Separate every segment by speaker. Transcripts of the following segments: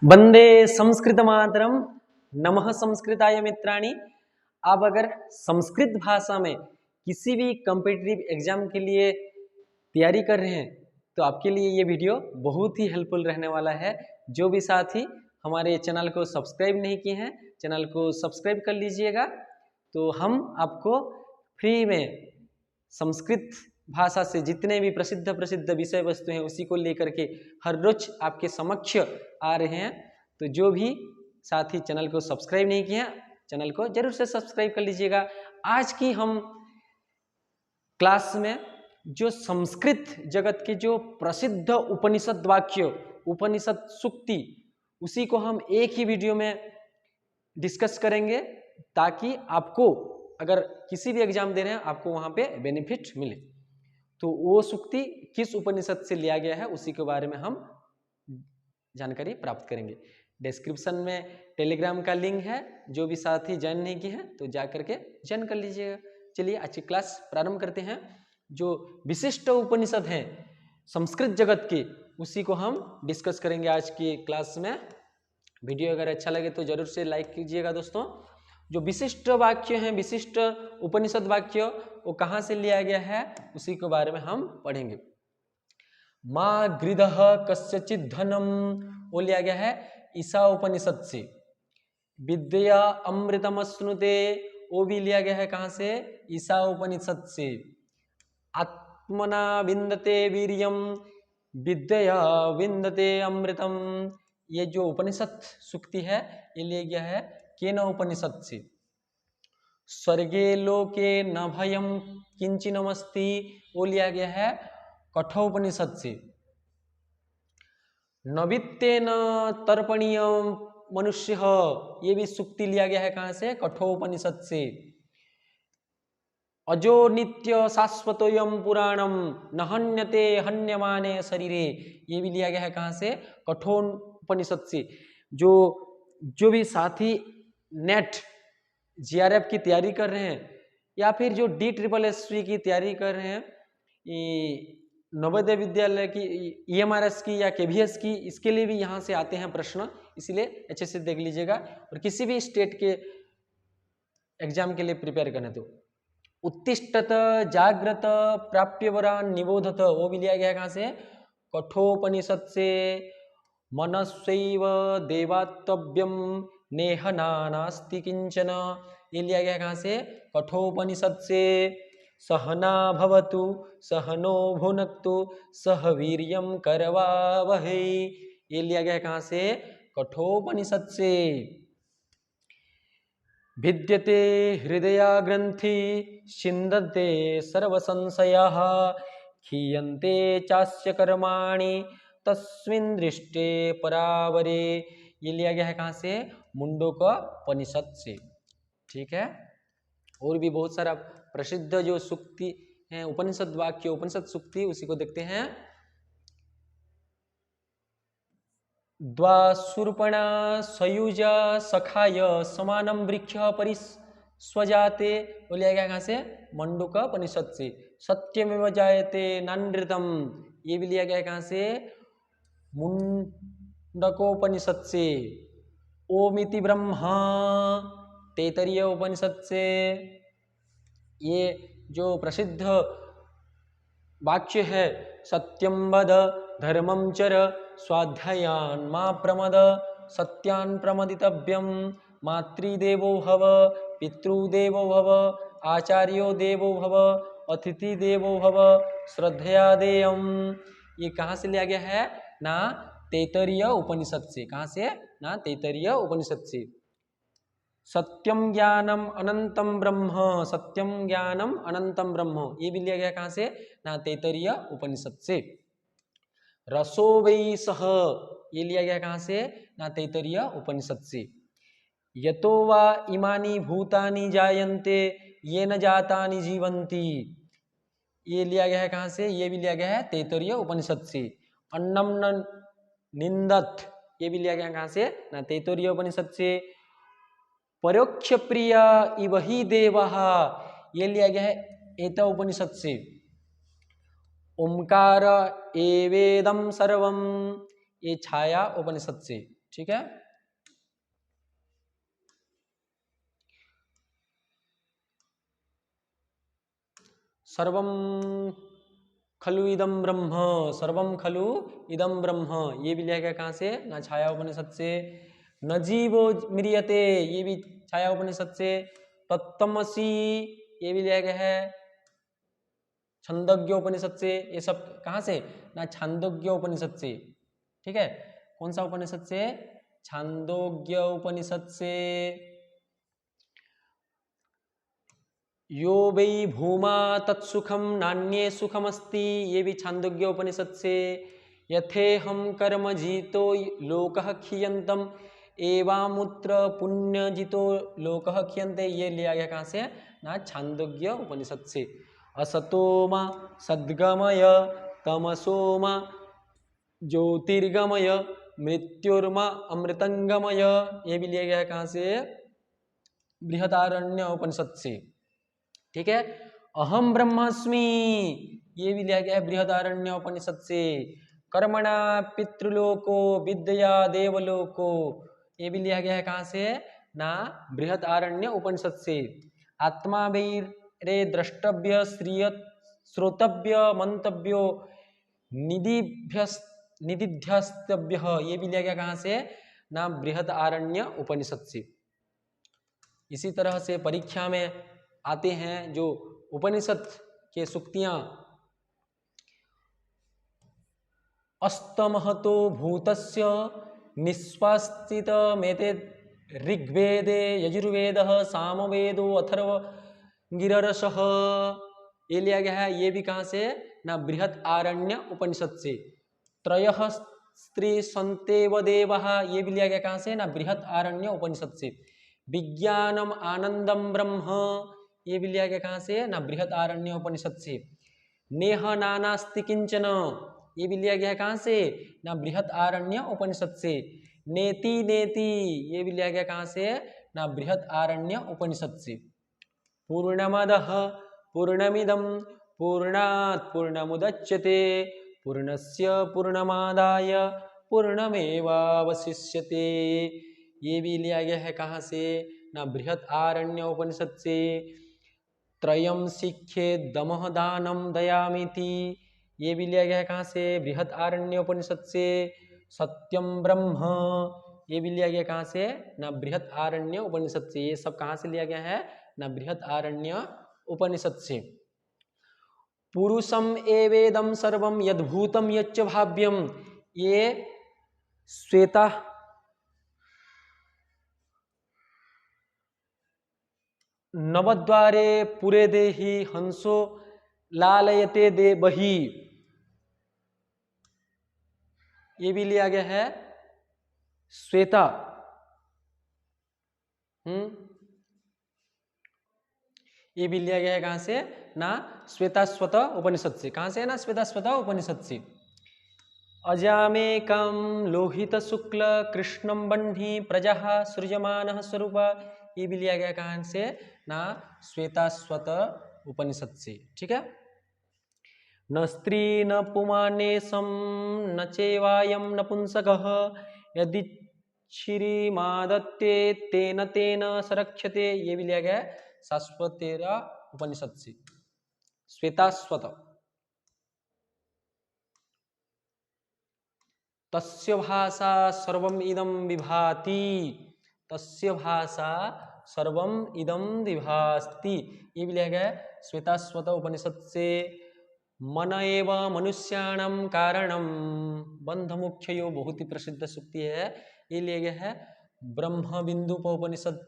Speaker 1: वंदे संस्कृत मातरम। नमः संस्कृताय मित्राणि। आप अगर संस्कृत भाषा में किसी भी कॉम्पिटिटिव एग्जाम के लिए तैयारी कर रहे हैं तो आपके लिए ये वीडियो बहुत ही हेल्पफुल रहने वाला है। जो भी साथी हमारे चैनल को सब्सक्राइब नहीं किए हैं, चैनल को सब्सक्राइब कर लीजिएगा। तो हम आपको फ्री में संस्कृत भाषा से जितने भी प्रसिद्ध प्रसिद्ध विषय वस्तु हैं उसी को लेकर के हर रोज आपके समक्ष आ रहे हैं। तो जो भी साथी चैनल को सब्सक्राइब नहीं किए हैं, चैनल को जरूर से सब्सक्राइब कर लीजिएगा। आज की हम क्लास में जो संस्कृत जगत के जो प्रसिद्ध उपनिषद वाक्य, उपनिषद सूक्ति, उसी को हम एक ही वीडियो में डिस्कस करेंगे ताकि आपको अगर किसी भी एग्जाम दे रहे हैं आपको वहां पे बेनिफिट मिले। तो वो सूक्ति किस उपनिषद से लिया गया है उसी के बारे में हम जानकारी प्राप्त करेंगे। डिस्क्रिप्शन में टेलीग्राम का लिंक है, जो भी साथी ज्वाइन नहीं किए हैं तो जा करके ज्वाइन कर लीजिएगा। चलिए आज की क्लास प्रारंभ करते हैं। जो विशिष्ट उपनिषद हैं संस्कृत जगत के उसी को हम डिस्कस करेंगे आज की क्लास में। वीडियो अगर अच्छा लगे तो जरूर से लाइक कीजिएगा दोस्तों। जो विशिष्ट वाक्य हैं, विशिष्ट उपनिषद वाक्य, वो कहाँ से लिया गया है उसी के बारे में हम पढ़ेंगे। माँ गृदह कस्यचित धनम, वो लिया गया है ईशा उपनिषद से। विद्या अमृतमश्नुते, वो भी लिया गया है कहाँ से, ईशा उपनिषद से। आत्मना विन्दते वीर्यम, विद्या विन्दते अमृतम, ये जो उपनिषद सूक्ति है ये लिया गया है केन उपनिषद से। स्वर्गे लोके न भयम किंचिनमस्ति, वो लिया गया है कठोपनिषद से। नवित्तेन तर्पणीय मनुष्य, ये भी सूक्ति लिया गया है कहाँ से, कठोपनिषद से। अजो नित्य शाश्वतोयम पुराणम न हन्यते हन्यमाने शरीरे, ये भी लिया गया है कहाँ से, कठोपनिषद से। जो भी साथी नेट जीआरएफ की तैयारी कर रहे हैं या फिर जो DSSS की तैयारी कर रहे हैं, नवोदय विद्यालय की, EMRS की या KVS की, इसके लिए भी यहाँ से आते हैं प्रश्न, इसीलिए अच्छे से देख लीजिएगा। और किसी भी स्टेट के एग्जाम के लिए प्रिपेयर करने तो उत्तिष्ठत जाग्रत प्राप्यवरान निबोधत, वो भी लिया गया कहाँ से, कठोपनिषद से। मनस्वैव देवात्तव्यम नेह नास्ति किंचन, ये लिया गया कहाँ से, कठोपनिषद से। सहना भवतु सहनो भुनक्तु सह वीर्यम करवावहै, ये लिया गया कहाँ से, कठोपनिषद से। भिद्यते हृदया ग्रंथि छिन्दन्ते सर्व संशयाः, क्षीयन्ते चास्य कर्माणि तस्मिन् दृष्टे परावरे, ये लिया गया है कहाँ से, मुंडकोपनिषद से। ठीक है। और भी बहुत सारा प्रसिद्ध जो सूक्ति हैं, उपनिषद वाक्य, उपनिषद सूक्ति, उसी को देखते हैं। द्वाशूर्पणा सयुज सखाय समानम वृक्ष परिस्वजाते, वो लिया गया कहाँ से, मंडूकोपनिषद से। सत्यमेव जायते नानृतम, ये भी लिया गया कहाँ से, मुंडकोपनिषद से। ओमिति ब्रह्मा, तैतरीय उपनिषद से। ये जो प्रसिद्ध वाक्य है, सत्यम वद धर्मम चर स्वाध्यायान मा प्रमद, सत्यान प्रमदितव्यम मातृदेवो भव पितृदेवो भव आचार्यो देवो भव अतिथि देवो भव श्रद्धया देयम, ये कहाँ से लिया गया है ना, तैतरीय उपनिषद से। कहाँ से ना, तैतरीय उपनिषद से। सत्यम ज्ञानम अनंतम ब्रह्म, सत्यम ज्ञानम अनंतम ब्रह्म, ये भी लिया गया कहाँ से ना, तैतरीय उपनिषद से। रसो वै सह, ये लिया गया कहाँ से ना, तैतरीय उपनिषद से। यतो वा इमानि भूतानि जायन्ते येन जातानि जीवन्ति, ये लिया गया है कहाँ से, ये भी लिया गया है तैतरीय उपनिषद से। अन्नम न निंदत, ये भी लिया गया कहाँ से ना, तैतरीय उपनिषद से। परोक्ष प्रिया इव ही देवः, ये लिया गया है एत उपनिषद से। ओंकार एवेदम सर्वम, ये छाया उपनिषद से। ठीक है। सर्वम खलु इदम ब्रह्म, सर्वम खलु इदम ब्रह्म, ये भी लिया गया कहाँ से? ना छाया उपनिषद से। न जीवो म्रियते, ये भी छाया उपनिषद से। तत्तमसी, ये भी लिया गया है छंदोग्य उपनिषद से। ये सब कहाँ से? ना छांदोग्य उपनिषद से। ठीक है, कौन सा उपनिषद से? छांदोग्य उपनिषद से। यो वै भूमा तत्सुखम नान्ये सुखमस्ति, ये भी छांदोग्य उपनिषद से। यथेहम कर्म जीतो लोकः क्षीयन्तम एवामुत्र पुण्य जितो लोकः क्षीयन्ते, ये लिया गया कहाँ से? ना छांदोग्य उपनिषद से। असतोमा सद्गमय तमसोमा ज्योतिर्गमय मृत्युर्मा अमृतंगमय, ये भी लिया गया है कहाँ से? बृहदारण्य उपनिषद से। ठीक है, अहम ब्रह्मास्मि, ये भी लिया गया है बृहदारण्य उपनिषद से। कर्मणा पितृलोको विद्या देवलोको, ये भी लिया गया है कहाँ से? ना बृहदारण्य उपनिषद से। आत्मा रे द्रष्टव्य श्रोतव्य मंतव्यो निदिध्यस्तव्य, ये भी लिया गया कहाँ से? ना बृहदारण्य उपनिषद से। इसी तरह से परीक्षा में आते हैं जो उपनिषद के सूक्तियां, अस्तमहतो भूतस्य निस्वास्तित मेते ऋग्वेदे यजुर्वेदः सामवेदो अथर्वगिररसः, ये लिया गया है। ये भी कहाँ से? ना बृहदारण्य उपनिषद से। त्रयः स्त्री संतेव देवः, ये भी लिया गया कहाँ से? ना बृहदारण्य उपनिषद से। विज्ञानम आनंदम ब्रह्म, ये भी लिया गया कहाँ से? ना बृहदारण्य उपनिषद से। नेह नानास्ति किंचन, ये भी लिया गया कहाँ से? ना बृहदारण्य उपनिषद से। नेति नेति, ये भी लिया गया कहाँ से? ना बृहदारण्य उपनिषद से। पूर्णमदः पूर्णमिदं पूर्णात् पूर्णमुदच्यते पूर्णस्य पूर्णमादाय पूर्णमेवावशिष्यते, ये भी लिया गया है कहाँ से? ना बृहदारण्य उपनिषद से। त्रयं सिख्ये दमः दानम दयामिति, ये भी लिया गया है कहाँ से? बृहदारण्य उपनिषद से। सत्यम ब्रह्म, ये भी लिया गया कहाँ से? ना बृहदारण्य उपनिषद से। ये सब कहाँ से लिया गया है? ना बृहदारण्य उपनिषद से। पुरुषम एवेदम सर्वम यद्भूतम यच्च भाव्यम, ये श्वेता नवद्वारे पुरे देहि हंसो लालयते दे बही, ये भी लिया गया है श्वेता। ये भी लिया गया है कहाँ से? ना श्वेताश्वत उपनिषद से। कहाँ से? ना श्वेताश्वत उपनिषद से। अजामेकं लोहित शुक्ल कृष्णम बह्नि प्रजा सृजमानः स्वरूप, ये भी लिया गया कहाँ से? ना श्वेताश्वत उपनिषद से। ठीक है, न स्त्री न पुमानेशम न चेवायम नपुंसकः यदि श्रीमादत्ते तेन तेन सरक्षते, ये भी लिया गया है शाश्वतेरा उपनिषद से। श्वेताश्वत। तस्य भाषा सर्वम इदं विभाति, तस्य भाषा सर्वम इदं विभास्ति, ये भी लिया गया है श्वेताश्वत उपनिषद से। मन एव मनुष्याणां कारणम बंध मुख्यो, बहुत ही प्रसिद्ध सूक्ति है, ये लिया गया है ब्रह्म बिंदुपोपनिषद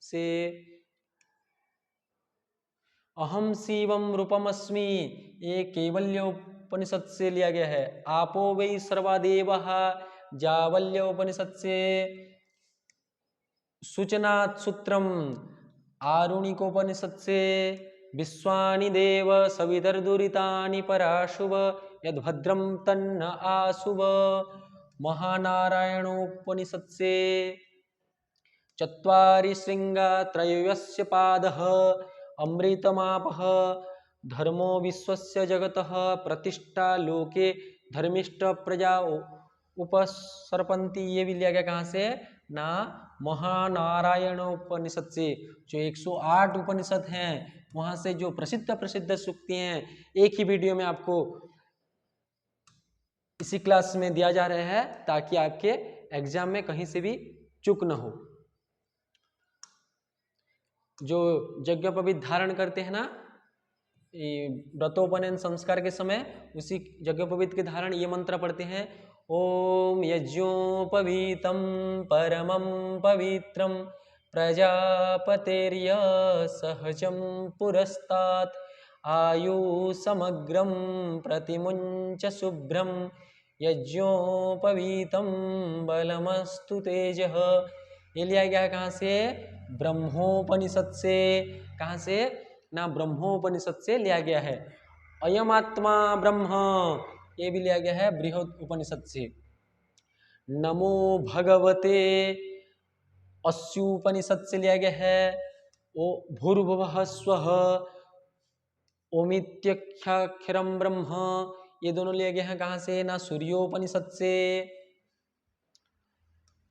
Speaker 1: से। अहम शिवम रूपमस्मि, ये कैवल्योपनिषद से लिया गया है। आपो वै सर्वादेवः, जावल्योपनिषद से। सूचनात् सूत्रम, आरुणिकोपनिषद से। विश्वानि देव सवितर्दुरितानि पराशुभ यद्भद्रं तन्न आशुभ, महानारायणोपनिषद से। चत्वारि श्रृंगा त्रयोस्य पादः अमृतमापः धर्मो विश्वस्य जगतः प्रतिष्ठा लोके धर्मिष्ठ प्रजा उपसर्पन्ति, ये भी लिया गया कहाँ से ना, महानारायण उपनिषद से। जो 108 उपनिषद हैं वहां से जो प्रसिद्ध प्रसिद्ध सूक्ति हैं, एक ही वीडियो में आपको इसी क्लास में दिया जा रहा है, ताकि आपके एग्जाम में कहीं से भी चूक न हो। जो यज्ञोपवीत धारण करते हैं ना व्रतोपनयन संस्कार के समय, उसी यज्ञोपवीत के धारण ये मंत्र पढ़ते हैं, ओम यज्ञोपवीतम परमं पवित्रम प्रजापतेर्य सहजं पुरस्तात् आयु समग्रं प्रतिमुंच शुभ्रम यज्ञोपवीतम बलमस्तु तेजः। ये लिया गया है कहाँ से, ब्रह्मोपनिषद से। कहाँ से ना, ब्रह्मोपनिषद से लिया गया है। अयम आत्मा ब्रह्म, ये भी लिया गया है बृहद उपनिषद से। नमो भगवते अस्युपनिषद से लिया गया है। ओ भूर्भुवः स्वः ओमित्यक्षरम ब्रह्म, ये दोनों लिए गए हैं कहाँ से ना, सूर्योपनिषद से।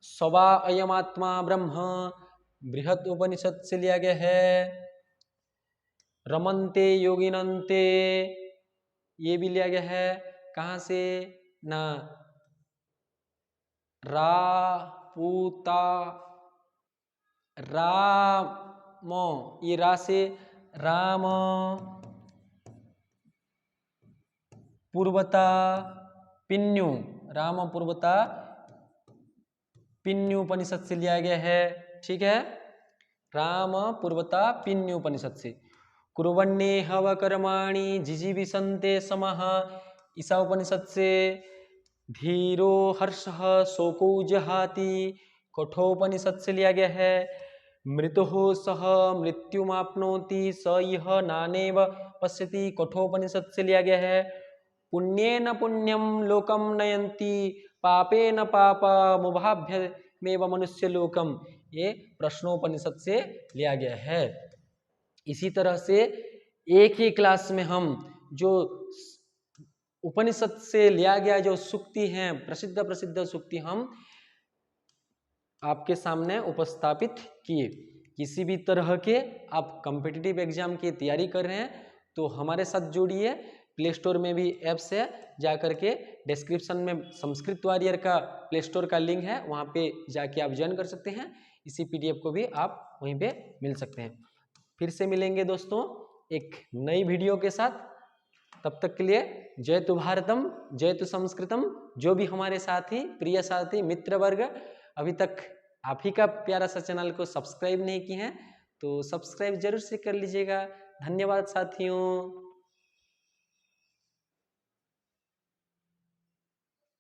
Speaker 1: सवा अयम आत्मा ब्रह्म, बृहद उपनिषद से लिया गया है। रमन्ते योगिनन्ते, ये भी लिया गया है कहाँ से ना, रापूता राम, ये रा से राम पूर्वता पिन्यु, राम पूर्वता पिन्यु उपनिषद से लिया गया है। ठीक है, राम पूर्वता पिन्यु उपनिषद से। कुर्वन्नेह कर्माणि जिजीविषन्ते समः, ईशा उपनिषद से। धीरो हर्षः शोको जहाति, कठोपनिषद से लिया गया है। मृतः सह मृत्युमाप्नोति स इह नानेव पश्यति, कठोपनिषद से लिया गया है। पुण्येन पुण्यम लोकम नयन्ति पापेन पापमुभाभ्यमेव मनुष्य लोकम, ये प्रश्नोपनिषद से लिया गया है। इसी तरह से एक ही क्लास में हम जो उपनिषद से लिया गया जो सूक्ति हैं, प्रसिद्ध प्रसिद्ध सूक्ति, हम आपके सामने उपस्थापित किए। किसी भी तरह के आप कॉम्पिटिटिव एग्जाम की तैयारी कर रहे हैं तो हमारे साथ जुड़िए। प्ले स्टोर में भी ऐप्स है, जा करके डिस्क्रिप्शन में संस्कृत वॉरियर का प्ले स्टोर का लिंक है, वहाँ पे जाके आप ज्वाइन कर सकते हैं। इसी पीडीएफ को भी आप वहीं पे मिल सकते हैं। फिर से मिलेंगे दोस्तों एक नई वीडियो के साथ। तब तक के लिए जय तु भारतम, जय तु संस्कृतम। जो भी हमारे साथी, प्रिय साथी, मित्र वर्ग अभी तक आप ही का प्यारा सा चैनल को सब्सक्राइब नहीं किए हैं तो सब्सक्राइब जरूर से कर लीजिएगा। धन्यवाद साथियों।